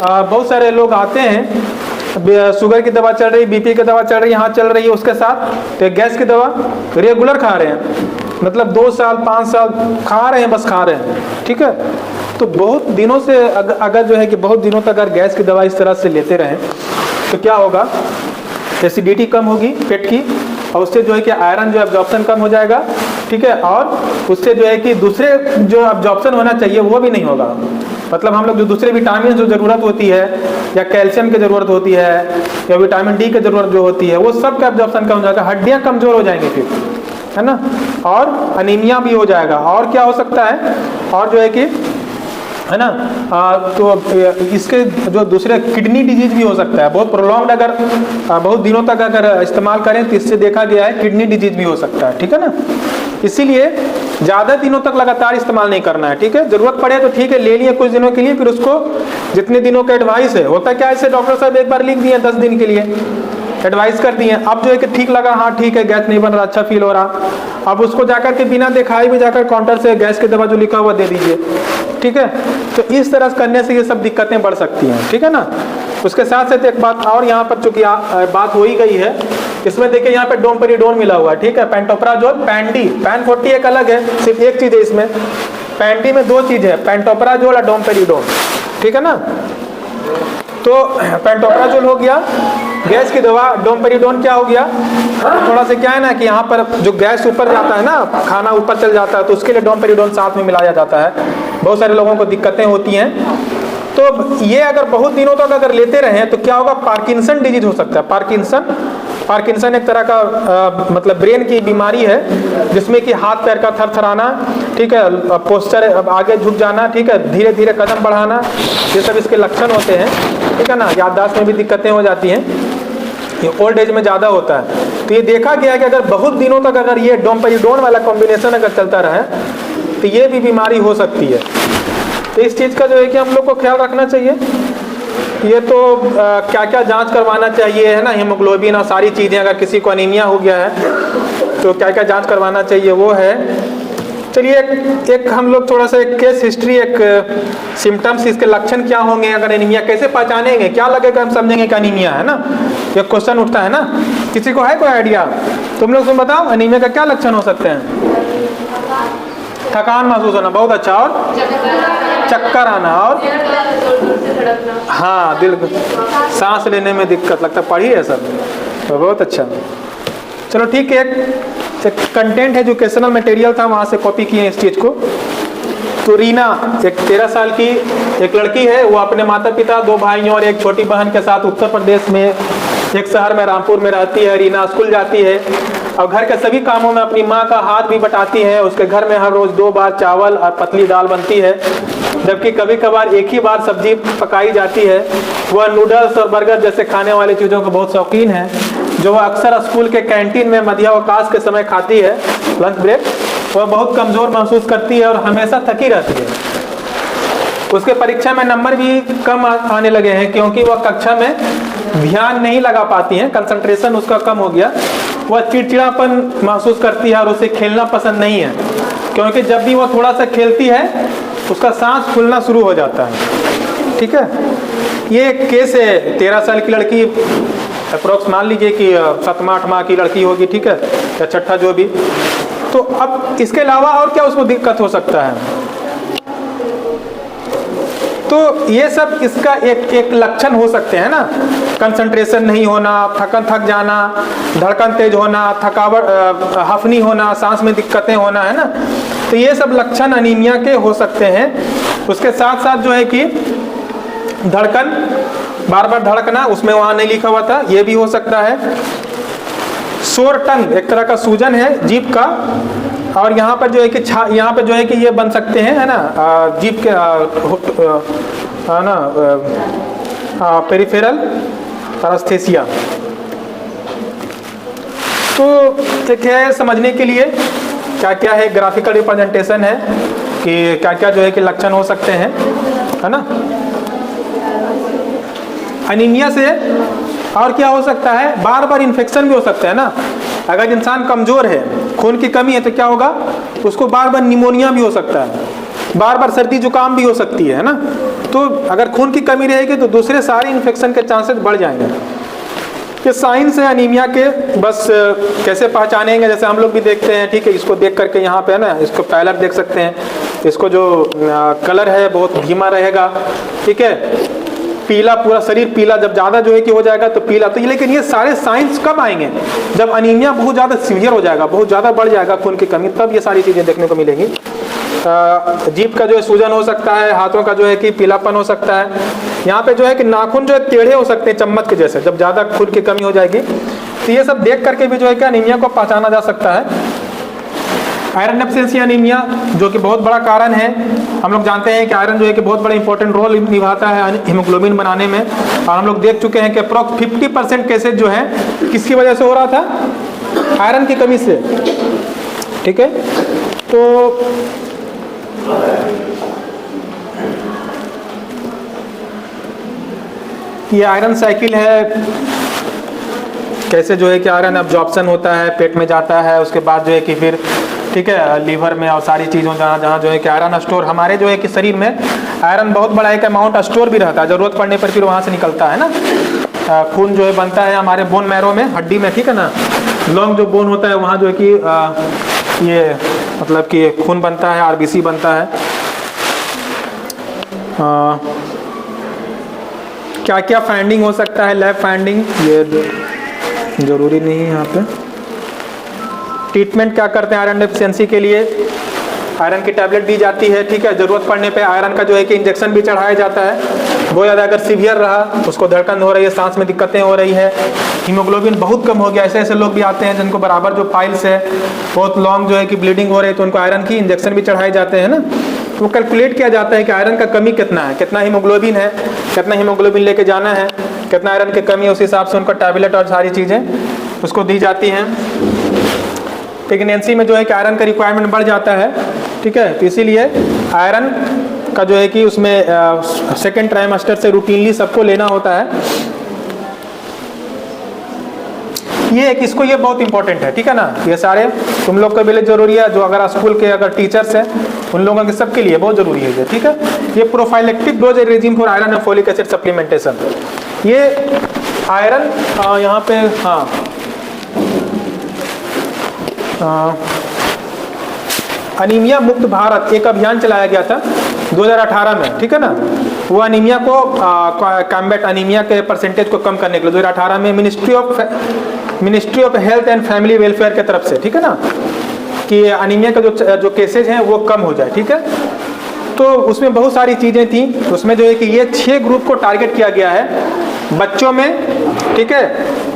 बहुत सारे लोग आते हैं, शुगर की दवा चल रही, BP की दवा चल रही, यहाँ चल रही है, उसके साथ तो गैस की दवा रेगुलर खा रहे हैं, मतलब 2 साल 5 साल खा रहे हैं, बस खा रहे हैं, ठीक है। तो बहुत दिनों से अगर जो है कि बहुत दिनों तक अगर गैस की दवा इस तरह से लेते रहें तो क्या होगा, एसिडिटी कम होगी पेट की, और उससे जो है कि आयरन जो एब्जॉर्प्शन कम हो जाएगा, ठीक है, और उससे जो है कि दूसरे जो एब्जॉर्प्शन होना चाहिए वो भी नहीं होगा। मतलब हम लोग जो दूसरे विटामिन जो ज़रूरत होती है, या कैल्शियम की ज़रूरत होती है, या विटामिन D की ज़रूरत जो होती है, वो सब का एब्जॉर्प्शन कम हो जाएगा, हड्डियाँ कमज़ोर हो जाएंगी फिर, है ना, और अनीमिया भी हो जाएगा। और क्या हो सकता है, और जो है कि, है ना, तो इसके जो दूसरे किडनी डिजीज भी हो सकता है, बहुत प्रोलॉन्ग अगर बहुत दिनों तक अगर इस्तेमाल करें तो इससे देखा गया है किडनी डिजीज भी हो सकता है, ठीक है ना। इसीलिए ज़्यादा दिनों तक लगातार इस्तेमाल नहीं करना है, ठीक है। ज़रूरत पड़े तो ठीक है, ले लिए कुछ दिनों के लिए, फिर उसको जितने दिनों का एडवाइस है, होता क्या है, ऐसे डॉक्टर साहब एक बार लिख दिए 10 दिन के लिए एडवाइस कर दिए, अब जो है कि ठीक लगा, हाँ ठीक है, गैस नहीं बन रहा, अच्छा फील हो रहा, अब उसको जाकर के बिना दिखाए भी जाकर काउंटर से गैस की दवा जो लिखा हुआ दे दीजिए, ठीक है। तो इस तरह से करने से ये सब दिक्कतें बढ़ सकती हैं, ठीक है ना। उसके साथ साथ एक बात और यहाँ पर चूंकि बात हो ही गई है, इसमें देखिए यहाँ पे डोमपेरिडोन मिला हुआ है, ठीक है, पेंटोप्राजोल, पैन डी, पैन 40 एक अलग है, सिर्फ एक चीज़ है इसमें, पैन डी में 2 चीज़ है, पेंटोप्राजोल और डोमपेरिडोन, ठीक है ना। तो पेंटोप्राजोल हो गया गैस की दवा, डोमपेरिडोन क्या हो गया, थोड़ा सा क्या है ना कि यहाँ पर जो गैस ऊपर जाता है ना, खाना ऊपर चल जाता है, तो उसके लिए डोमपेरिडोन साथ में मिलाया जाता है, बहुत सारे लोगों को दिक्कतें होती हैं। तो ये अगर बहुत दिनों तक अगर लेते रहें तो क्या होगा, पार्किंसन डिजीज हो सकता है। पार्किंसन एक तरह का मतलब ब्रेन की बीमारी है, जिसमें कि हाथ पैर का थरथराना, ठीक है, पोस्चर आगे झुक जाना, ठीक है, धीरे धीरे कदम बढ़ाना, ये सब इसके लक्षण होते हैं, ठीक है ना। याददाश्त में भी दिक्कतें हो जाती हैं, ये ओल्ड एज में ज़्यादा होता है। तो ये देखा गया है कि अगर बहुत दिनों तक अगर ये डोमपेरिडोन वाला कॉम्बिनेशन अगर चलता रहा तो ये भी बीमारी हो सकती है। तो इस चीज़ का जो है कि हम लोग को ख्याल रखना चाहिए। ये तो क्या क्या जांच करवाना चाहिए है ना, हीमोग्लोबिन और सारी चीज़ें, अगर किसी को अनीमिया हो गया है तो क्या क्या जांच करवाना चाहिए वो है। चलिए एक हम लोग थोड़ा सा एक केस हिस्ट्री, एक सिम्टम्स, इसके लक्षण क्या होंगे अगर एनीमिया, कैसे पहचानेंगे, क्या लगेगा हम समझेंगे कि अनीमिया है ना, ये क्वेश्चन उठता है ना। किसी को है कोई आइडिया? तुम लोग बताओ अनीमिया का क्या लक्षण हो सकते हैं? थकान महसूस होना, बहुत अच्छा, और चक्कर आना, और हाँ दिल, सांस लेने में दिक्कत, लगता पढ़ी है सब, तो बहुत अच्छा। चलो ठीक है, एक कंटेंट एजुकेशनल मटेरियल था, वहाँ से कॉपी किए इस चीज़ को। तो रीना एक 13 साल की एक लड़की है, वो अपने माता पिता, 2 भाइयों और एक छोटी बहन के साथ उत्तर प्रदेश में एक शहर में रामपुर में रहती है। रीना स्कूल जाती है और घर के सभी कामों में अपनी माँ का हाथ भी बटाती है। उसके घर में हर रोज़ 2 बार चावल और पतली दाल बनती है, जबकि कभी कभार एक ही बार सब्जी पकाई जाती है। वह नूडल्स और बर्गर जैसे खाने वाली चीज़ों को बहुत शौकीन है, जो वह अक्सर स्कूल के कैंटीन में मध्यावकाश के समय खाती है, लंच ब्रेक। वह बहुत कमज़ोर महसूस करती है और हमेशा थकी रहती है। उसके परीक्षा में नंबर भी कम आने लगे हैं, क्योंकि वह कक्षा में ध्यान नहीं लगा पाती हैं, कंसंट्रेशन उसका कम हो गया। वह चिड़चिड़ापन महसूस करती है और उसे खेलना पसंद नहीं है, क्योंकि जब भी वह थोड़ा सा खेलती है उसका सांस फूलना शुरू हो जाता है। ठीक है, ये एक केस है। 13 साल की लड़की, अप्रोक्स मान लीजिए कि 7-8 की लड़की होगी, ठीक है, या छठा जो भी। तो अब इसके अलावा और क्या उसको दिक्कत हो सकता है? तो ये सब इसका एक लक्षण हो सकते हैं ना, कंसंट्रेशन नहीं होना, थक जाना, धड़कन तेज होना, थकावट, हफनी होना, सांस में दिक्कतें होना, है ना। तो ये सब लक्षण अनीमिया के हो सकते हैं। उसके साथ साथ जो है कि धड़कन, बार बार धड़कना, उसमें वहाँ नहीं लिखा हुआ था, ये भी हो सकता है। सोर टंग एक तरह का सूजन है जीभ का, और यहाँ पर जो है कि यहाँ पर जो है कि ये बन सकते हैं, है ना, जीभ के है ना, पेरिफेरल पैरास्थेसिया। तो एक है समझने के लिए क्या क्या है, ग्राफिकल रिप्रेजेंटेशन है कि क्या क्या जो है कि लक्षण हो सकते हैं, है ना। अनीमिया से और क्या हो सकता है? बार बार इन्फेक्शन भी हो सकता है ना। अगर इंसान कमज़ोर है, खून की कमी है, तो क्या होगा? उसको बार बार निमोनिया भी हो सकता है, बार बार सर्दी जुकाम भी हो सकती है ना। तो अगर खून की कमी रहेगी तो दूसरे सारे इन्फेक्शन के चांसेस बढ़ जाएंगे। ये साइंस है अनीमिया के, बस कैसे पहचानेंगे, जैसे हम लोग भी देखते हैं, ठीक है, इसको देख करके यहाँ पे है ना, इसको पैलर देख सकते हैं, इसको जो कलर है बहुत धीमा रहेगा, ठीक है, पीला, पूरा शरीर पीला, जब ज़्यादा जो है कि हो जाएगा तो पीला। तो ये, लेकिन ये सारे साइंस कब आएंगे? जब अनीमिया बहुत ज़्यादा सीवियर हो जाएगा, बहुत ज़्यादा बढ़ जाएगा खून की कमी, तब ये सारी चीज़ें देखने को मिलेंगी। जीभ का जो है सूजन हो सकता है, हाथों का जो है कि पीलापन हो सकता है, यहाँ पे जो है कि नाखून जो है टेढ़े हो सकते हैं चम्मच के जैसे, जब ज़्यादा खून की कमी हो जाएगी। तो ये सब देख करके भी जो है कि अनीमिया को पहचाना जा सकता है। आयरन डेफिशिएंसी अनीमिया, जो कि बहुत बड़ा कारण है, हम लोग जानते हैं कि आयरन जो है कि बहुत बड़ा इंपॉर्टेंट रोल निभाता है हीमोग्लोबिन बनाने में, और हम लोग देख चुके हैं कि अप्रॉक्स 50% केसेज जो है किसकी वजह से हो रहा था? आयरन की कमी से। ठीक है, तो ये आयरन साइकिल है, कैसे जो है कि आयरन एब्जॉर्प्शन होता है, पेट में जाता है, उसके बाद जो है कि फिर, ठीक है, लीवर में और सारी चीज़ों जहाँ जो है कि आयरन स्टोर, हमारे जो है कि शरीर में आयरन बहुत बड़ा एक अमाउंट स्टोर भी रहता है, ज़रूरत पड़ने पर फिर वहाँ से निकलता है ना। खून जो है बनता है हमारे बोन मैरो में, हड्डी में, ठीक है ना, लॉन्ग जो बोन होता है वहाँ जो है कि ये मतलब कि खून बनता है, आरबीसी बनता है। क्या क्या फाइंडिंग हो सकता है? लैब फाइंडिंग ये ज़रूरी नहीं है यहाँ पे। ट्रीटमेंट क्या करते हैं आयरन डेफिशिएंसी के लिए? आयरन की टैबलेट दी जाती है, ठीक है, ज़रूरत पड़ने पे आयरन का जो है कि इंजेक्शन भी चढ़ाया जाता है। बहुत ज़्यादा अगर सीवियर रहा, उसको धड़कन हो रही है, सांस में दिक्कतें हो रही है, हीमोग्लोबिन बहुत कम हो गया, ऐसे ऐसे लोग भी आते हैं जिनको बराबर जो पाइल्स है, बहुत लॉन्ग जो है कि ब्लीडिंग हो रही है, तो उनको आयरन की इंजेक्शन भी चढ़ाए जाते हैं ना। तो कैलकुलेट किया जाता है कि आयरन का कमी कितना है, कितना हीमोग्लोबिन है, कितना हीमोग्लोबिन लेके जाना है, कितना आयरन की कमी है, उस हिसाब से उनका टैबलेट और सारी चीज़ें उसको दी जाती हैं। प्रेगनेंसी में जो है कि आयरन का रिक्वायरमेंट बढ़ जाता है, ठीक है, तो इसीलिए आयरन का जो है कि उसमें सेकेंड ट्राइमेस्टर से रूटीनली सबको लेना होता है। ये एक इसको ये बहुत इंपॉर्टेंट है, ठीक है ना, ये सारे तुम लोग के लिए जरूरी है, जो अगर स्कूल के अगर टीचर्स हैं उन लोगों के सबके लिए बहुत जरूरी है ये, ठीक है। ये prophylactic dose regime for iron and folic acid supplementation. ये आयरन यहाँ पे अनीमिया मुक्त भारत एक अभियान चलाया गया था 2018 में, ठीक है ना। वो अनीमिया को कॉम्बैट अनीमिया के परसेंटेज को कम करने के लिए 2018 में ministry of health and family welfare की तरफ से, ठीक है ना, कि अनीमिया का जो केसेज हैं वो कम हो जाए, ठीक है। तो उसमें बहुत सारी चीज़ें थी, उसमें जो है कि ये 6 ग्रुप को टारगेट किया गया है, बच्चों में, ठीक है,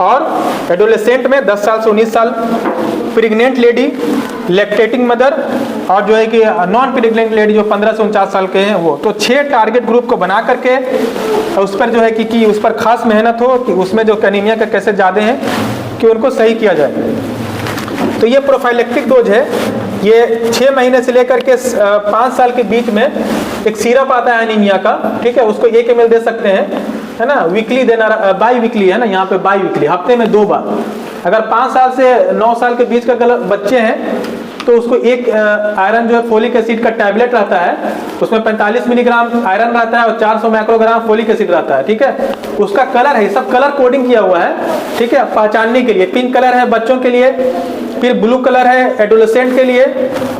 और एडोलेसेंट में 10 साल से 19 साल, प्रेग्नेंट लेडी, लैक्टेटिंग मदर, और जो है कि नॉन प्रेग्नेंट लेडी जो 15 से 49 साल के हैं वो। तो 6 टारगेट ग्रुप को बना करके उस पर जो है कि उस पर खास मेहनत हो कि उसमें जो एनीमिया के केसेस ज़्यादा हैं कि उनको सही किया जाए। तो ये प्रोफाइलेक्टिक डोज है, ये 6 महीने से लेकर के 5 साल के बीच में एक सिरप आता है एनीमिया का, ठीक है, उसको 1 ml दे सकते हैं, है ना, वीकली देना, बाई वीकली है ना, यहाँ पे बाई वीकली, हफ्ते में 2 बार। अगर 5 साल से 9 साल के बीच का बच्चे हैं तो उसको एक आयरन जो है फोलिक एसिड का टैबलेट रहता है, उसमें 45 मिलीग्राम आयरन रहता है और 400 माइक्रोग्राम फोलिक एसिड रहता है, ठीक है। उसका कलर है, सब कलर कोडिंग किया हुआ है, ठीक है, पहचानने के लिए। पिंक कलर है बच्चों के लिए, फिर ब्लू कलर है एडोलेसेंट के लिए,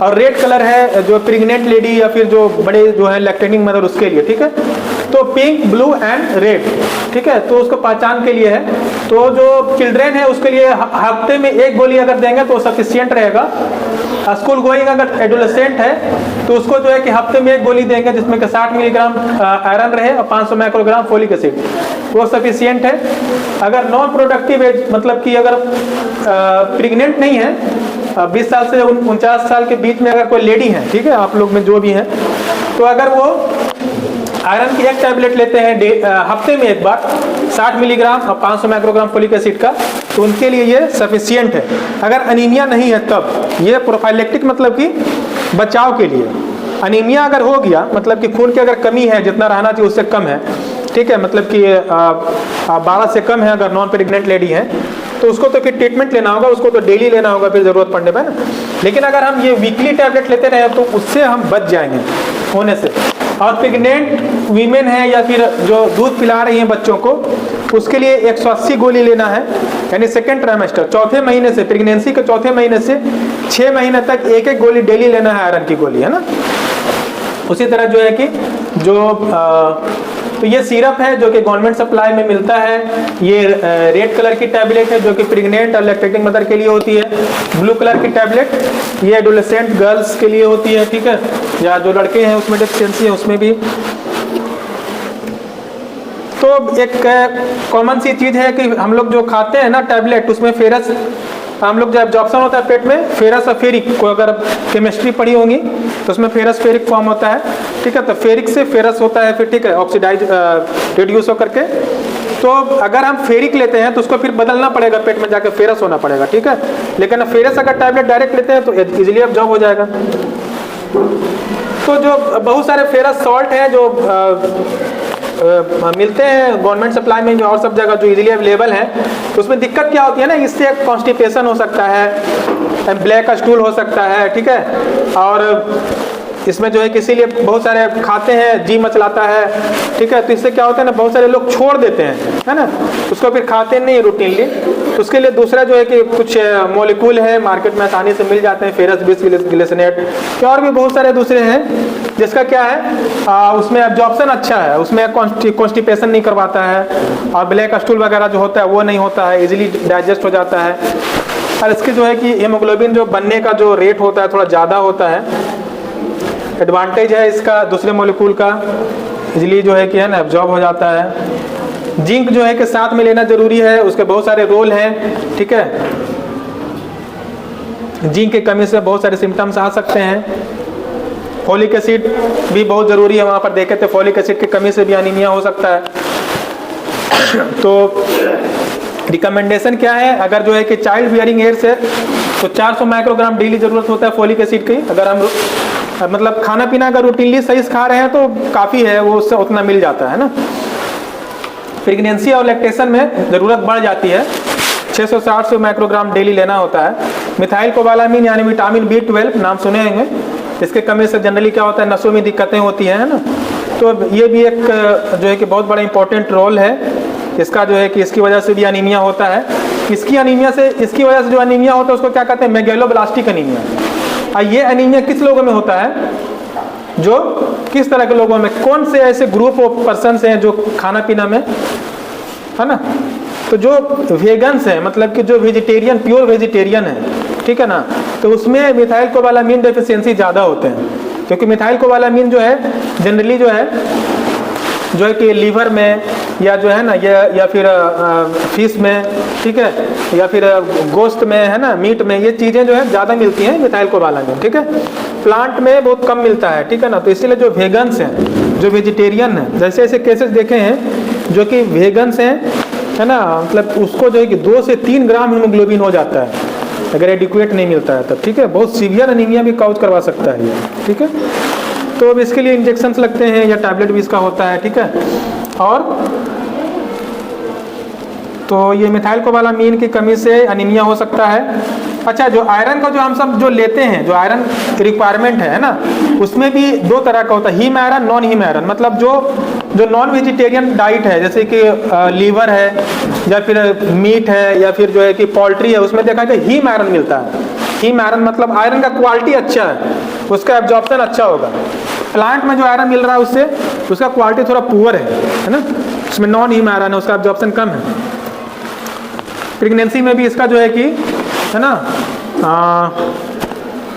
और रेड कलर है जो प्रेग्नेंट लेडी या फिर जो बड़े जो है लैक्टेटिंग मदर उसके लिए, ठीक है। तो पिंक, ब्लू एंड रेड, ठीक है, तो उसको पहचान के लिए है। तो जो चिल्ड्रेन है उसके लिए हफ्ते में 1 गोली अगर देंगे तो सफिशियंट रहेगा। स्कूल गोइंग अगर एडोलेसेंट है तो उसको जो है कि हफ्ते में 1 गोली देंगे जिसमें कि 60 मिलीग्राम आयरन रहे और 500 माइक्रोग्राम फोलिक एसिड, वो सफिशियंट है। अगर नॉन प्रोडक्टिव एज मतलब कि अगर प्रेग्नेंट नहीं है, 20 साल से 49 साल के बीच में अगर कोई लेडी है, ठीक है, आप लोग में जो भी हैं, तो अगर वो आयरन की 1 टैबलेट लेते हैं हफ्ते में 1 बार 60 मिलीग्राम और 500 माइक्रोग्राम फोलिक एसिड का, तो उनके लिए ये सफिशियंट है। अगर अनीमिया नहीं है तब ये प्रोफाइलेक्टिक मतलब कि बचाव के लिए। अनीमिया अगर हो गया मतलब कि खून की अगर कमी है, जितना रहना चाहिए उससे कम है, ठीक है, मतलब कि 12 से कम है अगर नॉन प्रेग्नेंट लेडी है, तो उसको तो फिर ट्रीटमेंट लेना होगा, उसको तो डेली लेना होगा फिर ज़रूरत पड़ने पर ना। लेकिन अगर हम ये वीकली टैबलेट लेते रहे तो उससे हम बच जाएंगे होने से। और प्रेग्नेंट वीमेन है या फिर जो दूध पिला रही हैं बच्चों को, उसके लिए 180 गोली लेना है, यानी सेकेंड ट्राइमेस्टर, चौथे महीने से, प्रेगनेंसी के चौथे महीने से 6 महीने तक 1-1 गोली डेली लेना है, आयरन की गोली, है ना। उसी तरह जो है कि तो ये सिरप है जो कि गवर्नमेंट सप्लाई में मिलता है। ये रेड कलर की टैबलेट है जो कि प्रेग्नेंट और लैक्टेटिंग मदर के लिए होती है। ब्लू कलर की टैबलेट ये एडोलेसेंट गर्ल्स के लिए होती है, ठीक है, या जो लड़के हैं उसमें डेफिशिएंसी है उसमें भी। तो एक कॉमन सी चीज़ है कि हम लोग जो खाते हैं ना टैबलेट, उसमें फेरस, हम लोग जब एब्जॉर्प्शन होता है पेट में, फेरस और फेरिक को अगर केमिस्ट्री पढ़ी होंगी तो उसमें फेरस फेरिक फॉर्म होता है, ठीक है, तो फेरिक से फेरस होता है फिर, ठीक है, ऑक्सीडाइज रिड्यूस होकर के। तो अगर हम फेरिक लेते हैं तो उसको फिर बदलना पड़ेगा, पेट में जाकर फेरस होना पड़ेगा, ठीक है। लेकिन फेरस अगर टैबलेट डायरेक्ट लेते हैं तो इजीली एब्जॉर्ब हो जाएगा। तो जो बहुत सारे फेरस सॉल्ट हैं जो मिलते हैं गवर्नमेंट सप्लाई में और सब जगह जो इजीली अवेलेबल है, तो उसमें दिक्कत क्या होती है ना, इससे कॉन्स्टिपेशन हो सकता है, ब्लैक स्टूल हो सकता है, ठीक है, और इसमें जो है कि इसीलिए बहुत सारे खाते हैं, जी मचलाता है, ठीक है। तो इससे क्या होता है ना, बहुत सारे लोग छोड़ देते हैं, है ना, उसको फिर खाते नहीं रूटीनली। तो उसके लिए दूसरा जो है कि कुछ मॉलिक्यूल है मार्केट में आसानी से मिल जाते हैं, फेरस बिसग्लिसनेट और भी बहुत सारे दूसरे हैं, जिसका क्या है उसमें एब्जॉर्प्शन अच्छा है, उसमें कॉन्स्टिपेशन नहीं करवाता है, और ब्लैक स्टूल वगैरह जो होता है वो नहीं होता है, इजीली डाइजेस्ट हो जाता है। और इसके जो है कि हीमोग्लोबिन जो बनने का जो रेट होता है थोड़ा ज़्यादा होता है। एडवांटेज है इसका दूसरे मॉलिक्यूल का, इजीली जो है कि है ना एब्जॉर्ब हो जाता है। जिंक जो है कि साथ में लेना जरूरी है, उसके बहुत सारे रोल हैं, ठीक है। जिंक की कमी से बहुत सारे सिम्टम्स आ सकते हैं। फोलिक एसिड भी बहुत ज़रूरी है, वहाँ पर देखे थे फोलिक एसिड की कमी से भी एनीमिया हो सकता है। तो रिकमेंडेशन क्या है, अगर जो है कि चाइल्ड बियरिंग एज है तो 400 माइक्रोग्राम डेली ज़रूरत होता है फोलिक एसिड की। अगर हम मतलब खाना पीना अगर रूटीनली सही से खा रहे हैं तो काफ़ी है, वो उससे उतना मिल जाता है ना। प्रेगनेंसी और लैक्टेशन में ज़रूरत बढ़ जाती है, 600-700 माइक्रोग्राम डेली लेना होता है। मिथाइल कोबालामीन यानी विटामिन B12 नाम सुने होंगे, इसके कमी से जनरली क्या होता है, नसों में दिक्कतें होती हैं, है ना। तो ये भी एक जो है कि बहुत बड़ा इंपॉर्टेंट रोल है इसका, जो है कि इसकी वजह से भी अनीमिया होता है। इसकी वजह से जो अनीमिया होता है उसको क्या कहते हैं, मेगैलोब्लास्टिक अनीमिया। ये अनीमिया किस लोगों में होता है, जो किस तरह के लोगों में, कौन से ऐसे ग्रुप ऑफ पर्सन हैं जो खाना पीना में, है ना, तो जो वेगन्स हैं, मतलब कि जो वेजिटेरियन, प्योर वेजिटेरियन है, ठीक है ना, तो उसमें मिथाइल कोबालामीन डेफिशिएंसी ज़्यादा होते हैं। क्योंकि मिथाइल कोबालामीन जो है जनरली जो है कि लीवर में या जो है ना, या फिर फिश में, ठीक है, या फिर गोश्त में, है ना, मीट में, ये चीज़ें जो है ज़्यादा मिलती हैं मिथाइल कोबालामीन, ठीक है। प्लांट में बहुत कम मिलता है, ठीक है ना। तो इसीलिए जो वेगन्स हैं, जो वेजिटेरियन हैं, जैसे ऐसे केसेस देखे हैं जो कि वेगन्स हैं, है ना, मतलब उसको जो है कि 2 से 3 ग्राम हीमोग्लोबिन हो जाता है अगर एडिक्वेट नहीं मिलता है तब, ठीक है। बहुत सीवियर अनीमिया भी काउज करवा सकता है ये, ठीक है। तो अब इसके लिए इंजेक्शंस लगते हैं या टैबलेट भी इसका होता है, ठीक है। और तो ये मिथाइल कोबालामीन की कमी से अनीमिया हो सकता है। अच्छा, जो आयरन का जो हम सब जो लेते हैं, जो आयरन रिक्वायरमेंट है ना, उसमें भी 2 तरह का होता है, haem iron, non haem iron. मतलब जो नॉन वेजिटेरियन डाइट है, जैसे कि लीवर है या फिर मीट है या फिर जो है कि पोल्ट्री है, उसमें देखा कि हीम आयरन मिलता है। हीम आयरन मतलब आयरन का क्वालिटी अच्छा है, उसका एब्जॉर्प्शन अच्छा होगा। प्लांट में जो आयरन मिल रहा है उससे उसका क्वालिटी थोड़ा पुअर है ना, उसमें नॉन हीम आयरन है, उसका एब्जॉर्प्शन कम है। प्रेगनेंसी में भी इसका जो है कि, है ना,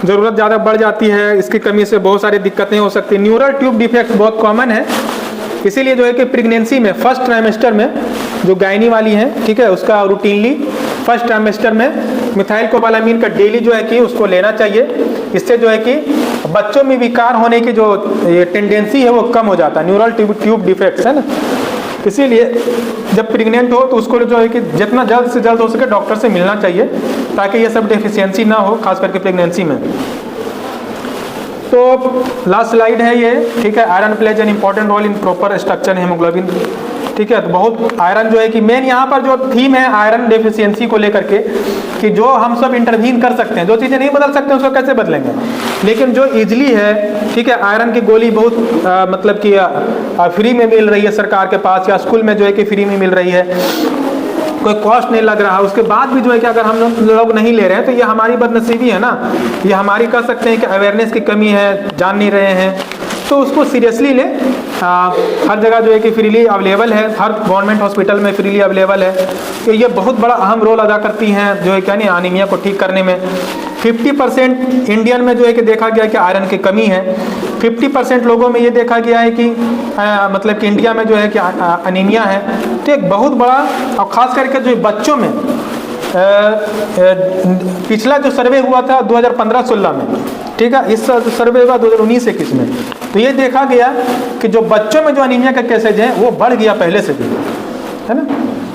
ज़रूरत ज़्यादा बढ़ जाती है, इसकी कमी से बहुत सारी दिक्कतें हो सकती हैं। न्यूरल ट्यूब डिफेक्ट बहुत कॉमन है, इसीलिए जो है कि प्रेगनेंसी में फर्स्ट ट्राइमेस्टर में जो गायनी वाली हैं, ठीक है, उसका रूटीनली फर्स्ट ट्राइमेस्टर में मिथाइल कोबालामीन का डेली जो है कि उसको लेना चाहिए। इससे जो है कि बच्चों में विकार होने की जो ये टेंडेंसी है वो कम हो जाता है, न्यूरल ट्यूब डिफेक्ट्स, है ना। इसीलिए जब प्रेग्नेंट हो तो उसको जो है कि जितना जल्द से जल्द हो सके डॉक्टर से मिलना चाहिए, ताकि ये सब डेफिशिएंसी ना हो, खास करके प्रेगनेंसी में। तो लास्ट स्लाइड है ये, ठीक है। Iron plays an important role in proper structure haemoglobin, ठीक है। तो बहुत आयरन जो है कि मेन यहाँ पर जो थीम है आयरन डेफिशिएंसी को लेकर के, कि जो हम सब इंटरवीन कर सकते हैं, जो चीज़ें नहीं बदल सकते हैं उसको कैसे बदलेंगे, लेकिन जो इजली है, ठीक है, आयरन की गोली बहुत मतलब कि फ्री में मिल रही है सरकार के पास, या स्कूल में जो है कि फ्री में मिल रही है, कोई कॉस्ट नहीं लग रहा, उसके बाद भी जो है कि अगर हम लोग नहीं ले रहे हैं तो ये हमारी बदनसीबी है ना, ये हमारी कह सकते हैं कि अवेयरनेस की कमी है, जान नहीं रहे हैं, तो उसको सीरियसली ले। हर जगह जो है कि फ्रीली अवेलेबल है, हर गवर्नमेंट हॉस्पिटल में फ्रीली अवेलेबल है, तो ये बहुत बड़ा अहम रोल अदा करती हैं जो है क्या नहीं, अनीमिया को ठीक करने में। 50% इंडियन में जो है कि देखा गया कि आयरन की कमी है, 50% लोगों में ये देखा गया है कि मतलब कि इंडिया में जो है कि अनीमिया है। तो एक बहुत बड़ा, और ख़ास करके जो बच्चों में पिछला जो सर्वे हुआ था 2015-16 में, ठीक है, इस सर्वे हुआ 2019-21 में, तो ये देखा गया कि जो बच्चों में जो अनीमिया का केसेज हैं वो बढ़ गया पहले से भी, है ना।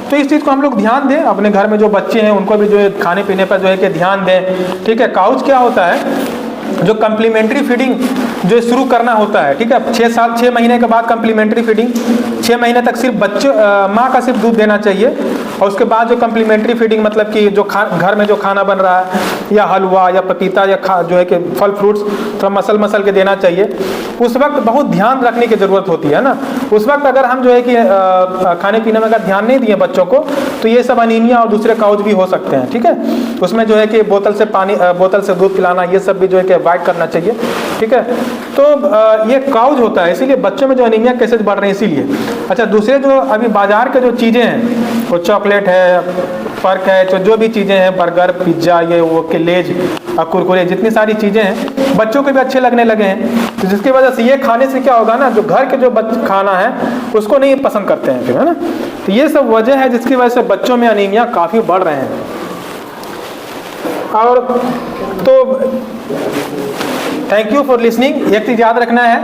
तो इस चीज़ को हम लोग ध्यान दें, अपने घर में जो बच्चे हैं उनको भी जो है खाने पीने पर जो है कि ध्यान दें, ठीक है। काउच क्या होता है, जो कम्प्लीमेंट्री फीडिंग जो शुरू करना होता है, ठीक है, 6 महीने के बाद कम्प्लीमेंट्री फीडिंग, 6 महीने तक सिर्फ बच्चों माँ का सिर्फ दूध देना चाहिए, और उसके बाद जो कम्प्लीमेंट्री फीडिंग मतलब कि जो घर में जो खाना बन रहा है, या हलवा या पपीता या जो है कि फल फ्रूट्स थोड़ा मसल के देना चाहिए। उस वक्त बहुत ध्यान रखने की ज़रूरत होती है ना, उस वक्त अगर हम जो है कि खाने पीने में अगर ध्यान नहीं दिए बच्चों को, तो ये सब अनीमिया और दूसरे काउज भी हो सकते हैं, ठीक है। उसमें जो है कि बोतल से दूध पिलाना, ये सब भी जो है कि अवॉइड करना चाहिए, ठीक है। तो ये काउज होता है, इसीलिए बच्चों में जो अनीमिया केसेज बढ़ रहे हैं इसीलिए। अच्छा, दूसरे जो अभी बाजार के जो चीज़ें हैं, वो चॉकलेट है, पर्क है, जो भी चीज़ें हैं, बर्गर, पिज्ज़ा, ये वो के लेज, कुरकुरे, जितनी सारी चीज़ें हैं बच्चों को भी अच्छे लगने लगे हैं, तो जिसकी वजह से ये खाने से क्या होगा ना, जो घर के जो खाना है उसको नहीं पसंद करते हैं फिर, है ना। तो ये सब वजह है जिसकी वजह से बच्चों में अनीमिया काफ़ी बढ़ रहे हैं। और तो थैंक यू फॉर लिसनिंग। एक चीज़ याद रखना है,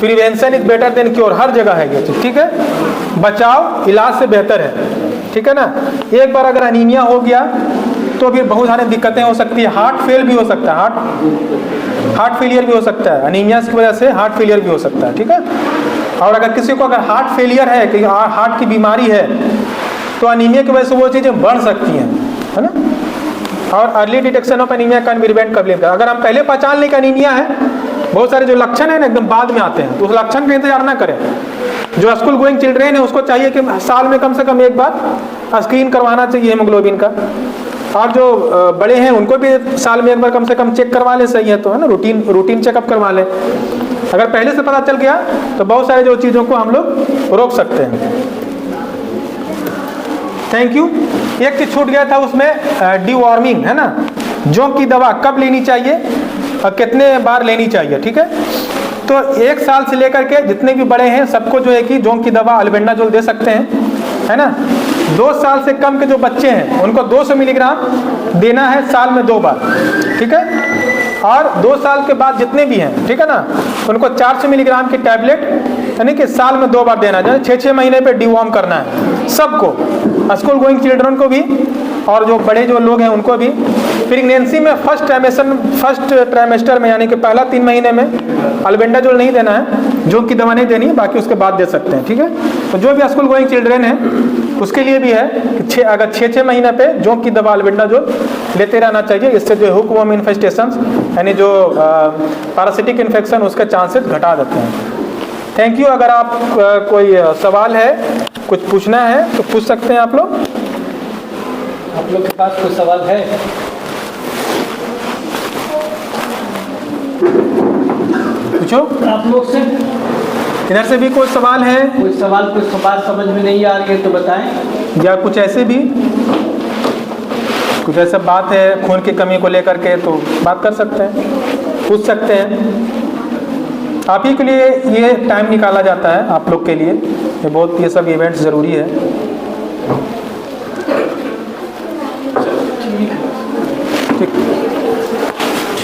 prevention is better than cure, हर जगह है ये चीज़, ठीक है। बचाव इलाज से बेहतर है। ठीक है ना। एक बार अगर अनीमिया हो गया तो फिर बहुत सारी दिक्कतें हो सकती है, हार्ट फेल भी हो सकता है, हार्ट फेलियर भी हो सकता है, अनीमिया की वजह से हार्ट फेलियर भी हो सकता है, ठीक है। और अगर किसी को अगर हार्ट फेलियर है, कि हार्ट की बीमारी है, तो अनीमिया की वजह से वो चीज़ें बढ़ सकती हैं, है ना। और early detection of anemia can be prevent कबलिंग। अगर हम पहले पहचान लें कि अनीमिया है, बहुत सारे जो लक्षण है ना एकदम बाद में आते हैं, तो उस लक्षण का इंतजार ना करें। जो स्कूल गोइंग चिल्ड्रेन है उसको चाहिए कि साल में कम से कम एक बार स्क्रीन करवाना चाहिए हीमोग्लोबिन का। और जो बड़े हैं उनको भी साल में एक बार कम से कम चेक करवा ले, सही है तो, है ना, रूटीन चेकअप करवा ले। अगर पहले से पता चल गया तो बहुत सारे जो चीज़ों को हम लोग रोक सकते हैं। Thank you. एक चीज छूट गया था उसमें, डीवॉर्मिंग, है ना। जोंक की दवा कब लेनी चाहिए और कितने बार लेनी चाहिए, ठीक है। तो 1 साल से लेकर के जितने भी बड़े हैं सबको जो है कि जोंक की दवा अल्बेंडाजोल दे सकते हैं, है ना। 2 साल से कम के जो बच्चे हैं उनको 200 मिलीग्राम देना है साल में 2 बार, ठीक है। और 2 साल के बाद जितने भी हैं, ठीक है ना, उनको 400 मिलीग्राम की टैबलेट यानी कि साल में 2 बार देना है। 6-6 महीने पे डिवॉर्म करना है सबको, स्कूल गोइंग चिल्ड्रन को भी और जो बड़े जो लोग हैं उनको भी। प्रेगनेंसी में फर्स्ट ट्राइमेस्टर में यानी कि पहला 3 महीने में अल्बेंडाजोल नहीं देना है, जोंक की दवा नहीं देनी है, बाकी उसके बाद दे सकते हैं, ठीक है। तो जो भी स्कूल गोइंग चिल्ड्रन है उसके लिए भी है कि अगर 6-6 महीने पे जोंक की दवा अल्बेंडाजोल लेते रहना चाहिए। इससे जो हुकवर्म इन्फेस्टेशन यानी जो पैरासिटिक इन्फेक्शन उसके चांसेस घटा देते हैं। Thank you. अगर आप कोई सवाल है, कुछ पूछना है तो पूछ सकते हैं आप लोग। आप लोग के पास कोई सवाल है? पूछो आप लोग से। इधर से भी कोई सवाल है? कोई बात समझ में नहीं आ रही है तो बताएं। या कुछ ऐसे भी कुछ ऐसा बात है खून की कमी को लेकर के तो बात कर सकते हैं, पूछ सकते हैं। आप ही के लिए ये टाइम निकाला जाता है, आप लोग के लिए ये सब इवेंट्स ज़रूरी है।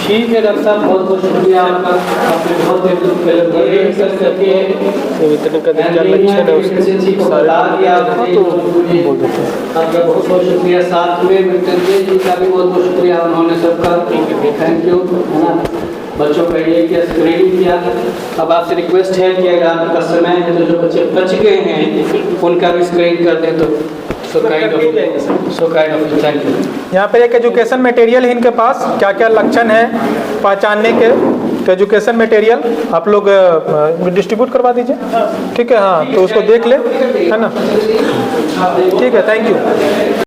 ठीक है डॉक्टर साहब, बहुत बहुत शुक्रिया आपका। आपने बहुत आपका बहुत बहुत शुक्रिया। साथ में विक्टोरिया जी का भी बहुत बहुत शुक्रिया, उन्होंने सबका थैंक यू, है ना। बच्चों को ये किया, स्क्रीनिंग किया। अब आपसे रिक्वेस्ट है कि अगर आपका समय है तो जो बच्चे बच गए हैं उनका भी स्क्रीन कर दें तो so kind of thank you. यहाँ पर एक एजुकेशन मटेरियल है इनके पास, क्या क्या लक्षण है पहचानने के, तो एजुकेशन मटेरियल आप लोग डिस्ट्रीब्यूट करवा दीजिए, ठीक है। हाँ, तो उसको देख ले, है ना। ठीक है, थैंक यू।